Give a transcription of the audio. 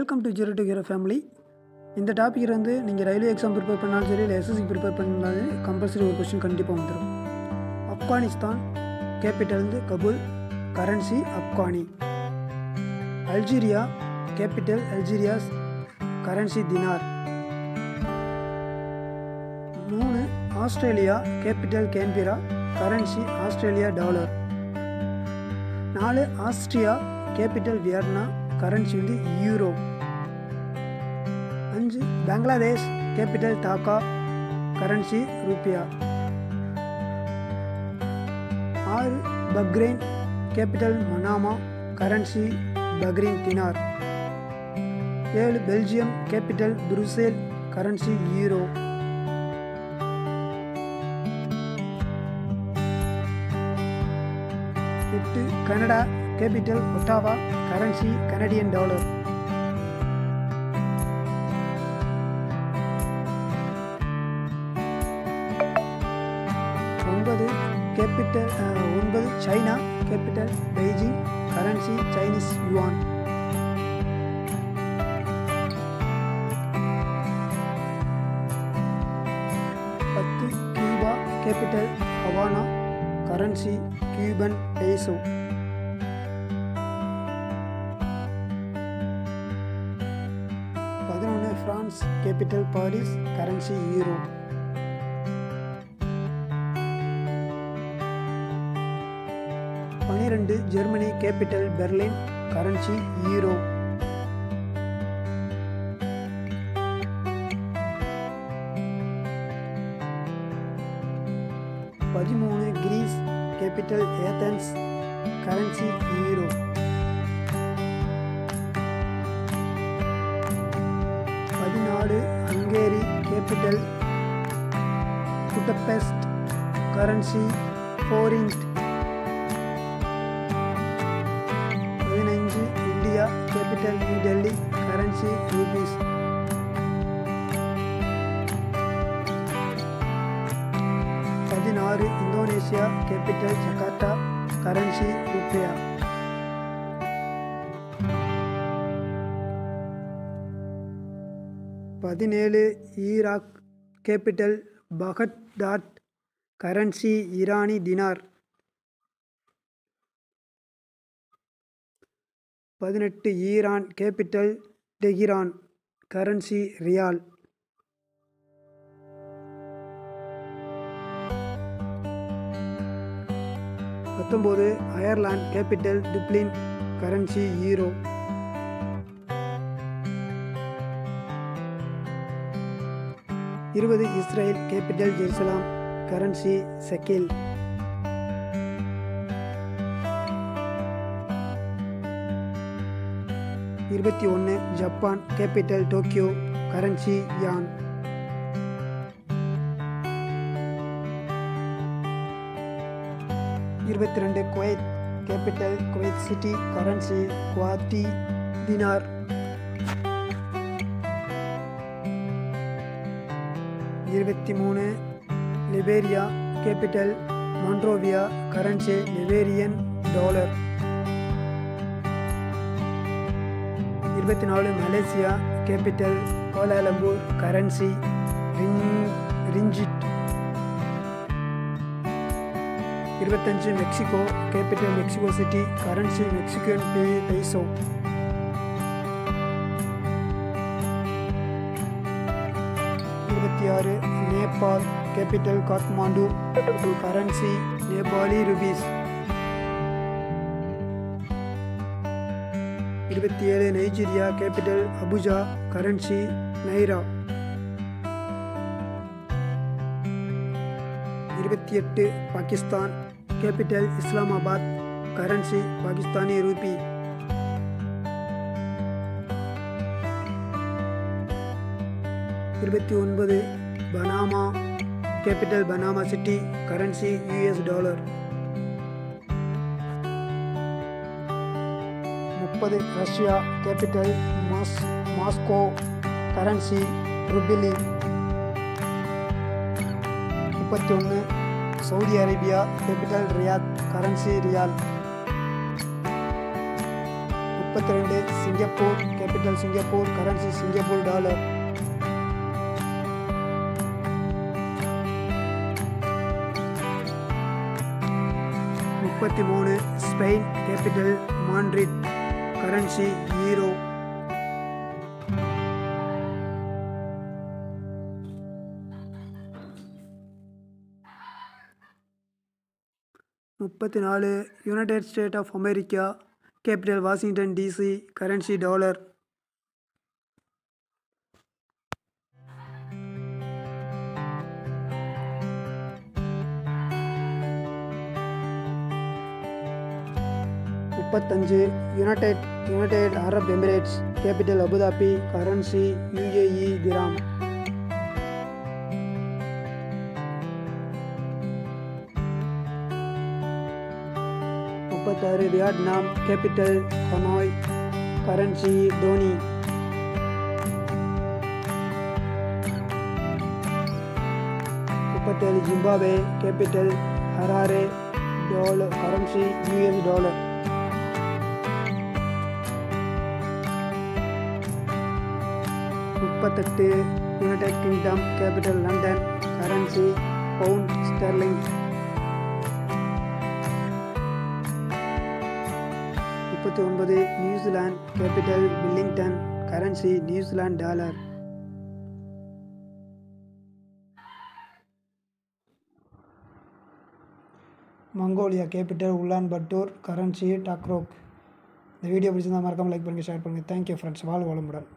Welcome to zero to hero family. இந்த topic வந்து நீங்கள் ரயில்வே எக்ஸாம் ப்ரிப்பேர் பண்ணாலும் சரி, இல்லை எஸ்எஸ்சி ப்ரிப்பேர் பண்ணாலும் கம்பல்சரி ஒரு கொஸ்டின் கண்டிப்பாக வந்துடும். ஆப்கானிஸ்தான் கேபிட்டல் வந்து Kabul, currency afghani. Algeria capital Algiers, currency dinar. 3 Australia capital Canberra, currency Australia dollar. 4 Austria capital Vienna, currency வந்து euro. 5 Bangladesh capital Dhaka, currency rupiya. 6 Bahrain capital Manama, currency Bahrain dinar. 7 Belgium capital Brussels, currency euro. 8 Canada capital Ottawa, currency Canadian dollar. 9 China capital Beijing, currency Chinese yuan. 10 Cuba capital Havana, currency Cuban peso. 11 France capital Paris, currency euro. 12 Germany capital Berlin, currency euro. 13 Greece capital Athens, currency euro. 14 Hungary capital Budapest, currency forint. 15 India capital New Delhi, currency rupees. 16 Indonesia capital Jakarta, currency rupiah. 17 Iraq capital Baghdad, currency Irani dinar. 18 Iran capital Tehran, currency rial. 19 Ireland capital Dublin, currency euro. 20 Israel capital Jerusalem, currency shekel. 21 Japan capital Tokyo, currency yen. 22 Kuwait capital Kuwait city, currency Kuwaiti dinar. 23 Liberia capital Monrovia, currency Liberian dollar. 24 Malaysia capital Kuala Lumpur, currency ringgit. 25 Mexico capital Mexico city, currency Mexican peso. 26 Nepal capital Kathmandu, currency Nepali rupees. 27 Nigeria capital Abuja, currency naira. 28 Pakistan capital Islamabad, currency Pakistani rupee. 29 Panama capital Panama city, currency US dollar. 30 Russia capital Moscow, currency ruble. 31 Saudi Arabia capital Riyadh, currency riyal. 32 Singapore, capital Singapore, currency Singapore dollar. 33 Spain, capital Madrid, currency euro. 34 United State of America, capital Washington DC, currency dollar. 35 United Arab Emirates, capital Abu Dhabi, currency UAE dirham. 36 Vietnam, capital Hanoi, currency dong. 37 Zimbabwe, capital Harare, dollar, currency US dollar. 38 United Kingdom, capital London, currency bound Sterling. 39 New Zealand, capital Wellington, currency New Zealand dollar. Mongolia, capital Ulan Bator, currency tugrik. இந்த video பிடிச்சிருந்தா மறக்காமல் like பண்ணுங்கள், share பண்ணுங்கள். Thank you friends. வாழ்க வளமுடன்.